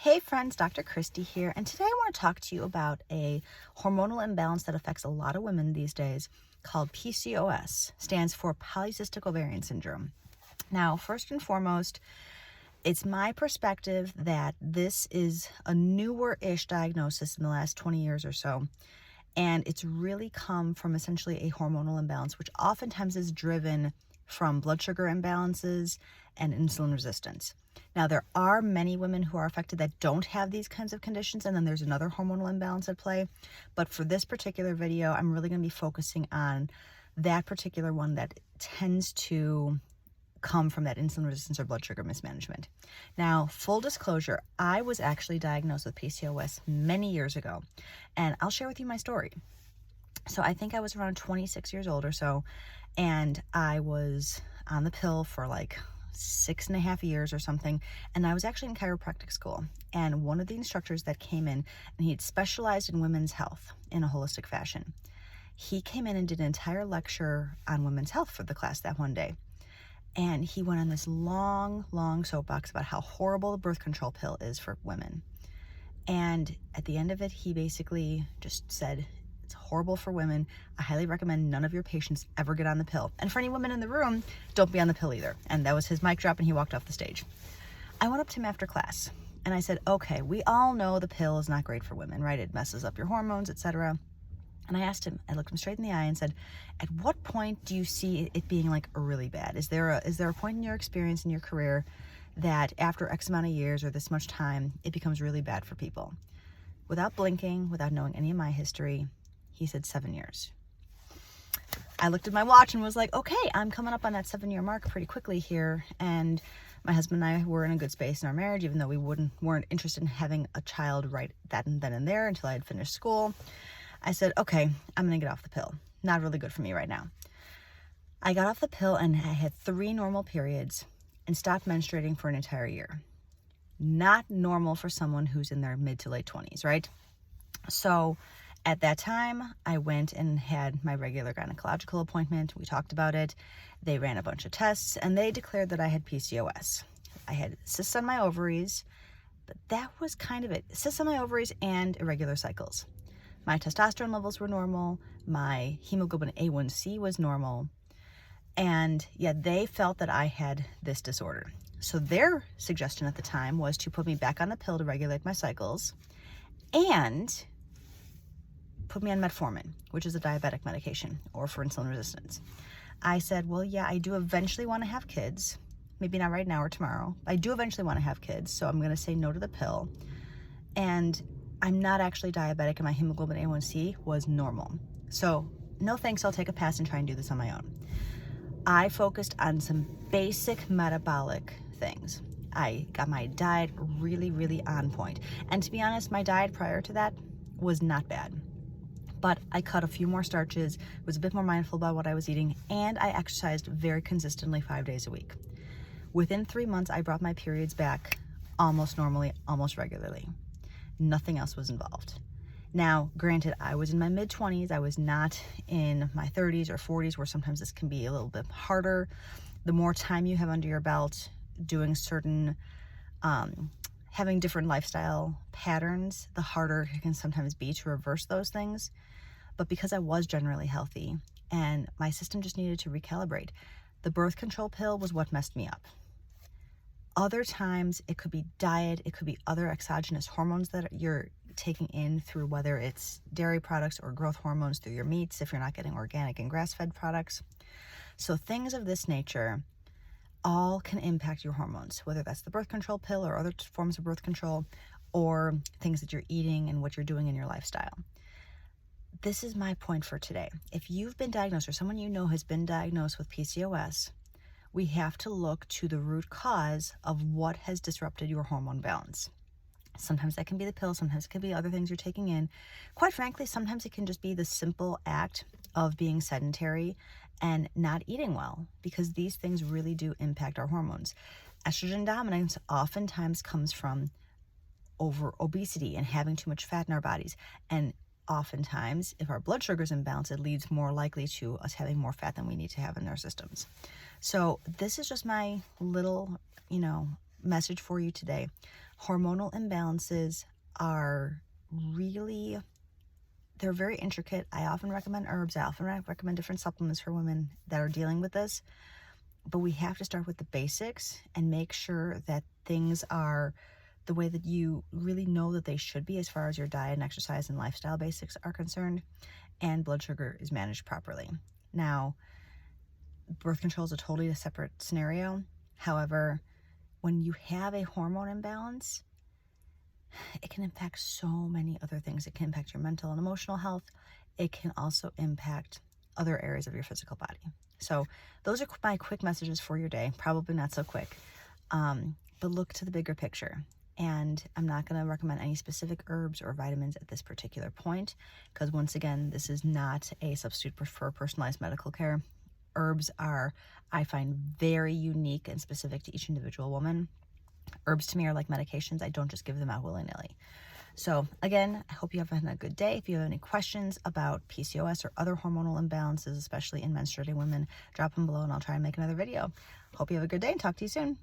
Hey friends, Dr. Christy here, and today I want to talk to you about a hormonal imbalance that affects a lot of women these days called PCOS, stands for polycystic ovarian syndrome. Now, first and foremost, it's my perspective that this is a newer-ish diagnosis in the last 20 years or so, and it's really come from essentially a hormonal imbalance, which oftentimes is driven from blood sugar imbalances and insulin resistance. Now, there are many women who are affected that don't have these kinds of conditions, and then there's another hormonal imbalance at play. But for this particular video, I'm really going to be focusing on that particular one that tends to come from that insulin resistance or blood sugar mismanagement. Now, full disclosure, I was actually diagnosed with PCOS many years ago, and I'll share with you my story. So I think I was around 26 years old or so, and I was on the pill for like 6.5 years or something, and I was actually in chiropractic school, and one of the instructors that came in, and he had specialized in women's health in a holistic fashion, he came in and did an entire lecture on women's health for the class that one day. And he went on this long soapbox about how horrible the birth control pill is for women. And at the end of it, he basically just said, it's horrible for women. I highly recommend none of your patients ever get on the pill. And for any women in the room, don't be on the pill either. And that was his mic drop, and he walked off the stage. I went up to him after class and I said, okay, we all know the pill is not great for women, right? It messes up your hormones, etc. And I asked him, I looked him straight in the eye and said, at what point do you see it being like really bad? Is there a point in your experience in your career that after X amount of years or this much time, it becomes really bad for people? Without blinking, without knowing any of my history, he said 7 years. I looked at my watch and was like, okay, I'm coming up on that 7-year mark pretty quickly here. And my husband and I were in a good space in our marriage, even though we weren't interested in having a child right then and there until I had finished school. I said, okay, I'm going to get off the pill. Not really good for me right now. I got off the pill and I had 3 normal periods and stopped menstruating for an entire year. Not normal for someone who's in their mid to late 20s, right? So at that time, I went and had my regular gynecological appointment. We talked about it. They ran a bunch of tests and they declared that I had PCOS. I had cysts on my ovaries, but that was kind of it. Cysts on my ovaries and irregular cycles. My testosterone levels were normal. My hemoglobin A1C was normal. And yet they felt that I had this disorder. So their suggestion at the time was to put me back on the pill to regulate my cycles and put me on metformin, which is a diabetic medication or for insulin resistance. I said, well, yeah, I do eventually want to have kids. Maybe not right now or tomorrow. I do eventually want to have kids, so I'm going to say no to the pill. And I'm not actually diabetic, and my hemoglobin A1C was normal. So no thanks, I'll take a pass and try and do this on my own. I focused on some basic metabolic things. I got my diet really on point. And to be honest, my diet prior to that was not bad. But I cut a few more starches, was a bit more mindful about what I was eating, and I exercised very consistently 5 days a week. Within 3 months, I brought my periods back almost normally, almost regularly. Nothing else was involved. Now, granted, I was in my mid-20s. I was not in my 30s or 40s, where sometimes this can be a little bit harder. The more time you have under your belt doing certain, having different lifestyle patterns, the harder it can sometimes be to reverse those things. But because I was generally healthy and my system just needed to recalibrate, the birth control pill was what messed me up. Other times it could be diet, it could be other exogenous hormones that you're taking in through, whether it's dairy products or growth hormones through your meats if you're not getting organic and grass-fed products. So things of this nature all can impact your hormones, whether that's the birth control pill or other forms of birth control, or things that you're eating and what you're doing in your lifestyle. This is my point for today. If you've been diagnosed or someone you know has been diagnosed with PCOS, we have to look to the root cause of what has disrupted your hormone balance. Sometimes that can be the pill, sometimes it can be other things you're taking in. Quite frankly, sometimes it can just be the simple act of being sedentary and not eating well, because these things really do impact our hormones. Estrogen dominance oftentimes comes from over obesity and having too much fat in our bodies. And oftentimes, if our blood sugar is imbalanced, it leads more likely to us having more fat than we need to have in our systems. So this is just my little, message for you today. Hormonal imbalances are really, they're very intricate. I often recommend herbs. I often recommend different supplements for women that are dealing with this. But we have to start with the basics and make sure that things are the way that you really know that they should be as far as your diet and exercise and lifestyle basics are concerned, and blood sugar is managed properly. Now, birth control is a totally separate scenario. However, when you have a hormone imbalance, it can impact so many other things. It can impact your mental and emotional health. It can also impact other areas of your physical body. So those are my quick messages for your day. Probably not so quick, but look to the bigger picture. And I'm not going to recommend any specific herbs or vitamins at this particular point, because once again, this is not a substitute for personalized medical care. Herbs are, I find, very unique and specific to each individual woman. Herbs to me are like medications. I don't just give them out willy-nilly. So again, I hope you have had a good day. If you have any questions about PCOS or other hormonal imbalances, especially in menstruating women, drop them below and I'll try and make another video. Hope you have a good day and talk to you soon.